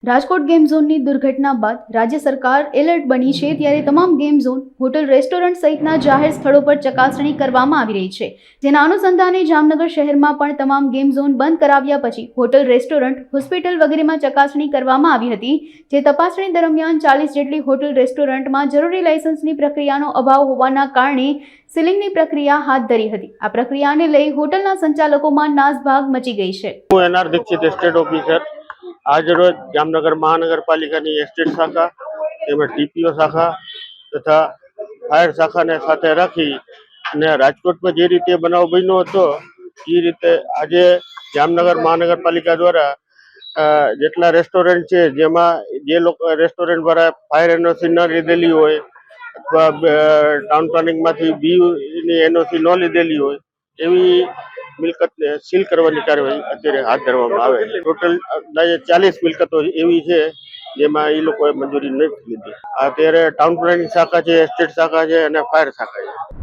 Rajkot game ઝોનની દુર્ઘટના બાદ રાજ્ય સરકાર એલર્ટ બની છે, ત્યારે તમામ ગેમ ઝોન, હોટલ, રેસ્ટોરન્ટ સહિતના જાહેર સ્થળો પર ચકાસણી કરવામાં આવી રહી છે. જેના અનુસંધાને જામનગર શહેરમાં પણ તમામ ગેમ ઝોન બંધ કરાવ્યા પછી હોટલ, રેસ્ટોરન્ટ, હોસ્પિટલ વગેરેમાં ચકાસણી કરવામાં આવી હતી. જે તપાસણી દરમિયાન 40 જેટલી હોટલ, રેસ્ટોરન્ટમાં જરૂરી લાયસન્સની પ્રક્રિયાનો અભાવ હોવાના કારણે સીલિંગની પ્રક્રિયા હાથ ધરી હતી. આ પ્રક્રિયાને લઈ હોટલના સંચાલકોમાં નાસભાગ મચી ગઈ છે. હું એનઆર દીક્ષિત એસ્ટેટ ઓફિસર આજરોજ જામનગર મહાનગરપાલિકાની એસ્ટેટ શાખા તેમજ ટીપીઓ શાખા તથા ફાયર શાખાને સાથે રાખી અને રાજકોટમાં જે રીતે બનાવ બન્યો હતો એ રીતે આજે જામનગર મહાનગરપાલિકા દ્વારા જેટલા રેસ્ટોરન્ટ છે જેમાં જે લોકો રેસ્ટોરન્ટ દ્વારા ફાયર એનઓસી ન લીધેલી હોય અથવા ટાઉન પ્લાનિંગમાંથી બીની એનઓસી ન લીધેલી હોય એવી મિલકતને સીલ કરવાની કાર્યવાહી અત્યારે હાથ ધરવામાં આવે. ટોટલ 40 મિલકતો એવી છે જેમાં એ લોકોએ મંજૂરી નથી લીધી. અત્યારે ટાઉન પ્લાનિંગ શાખા છે, એસ્ટેટ શાખા છે અને ફાયર શાખા છે.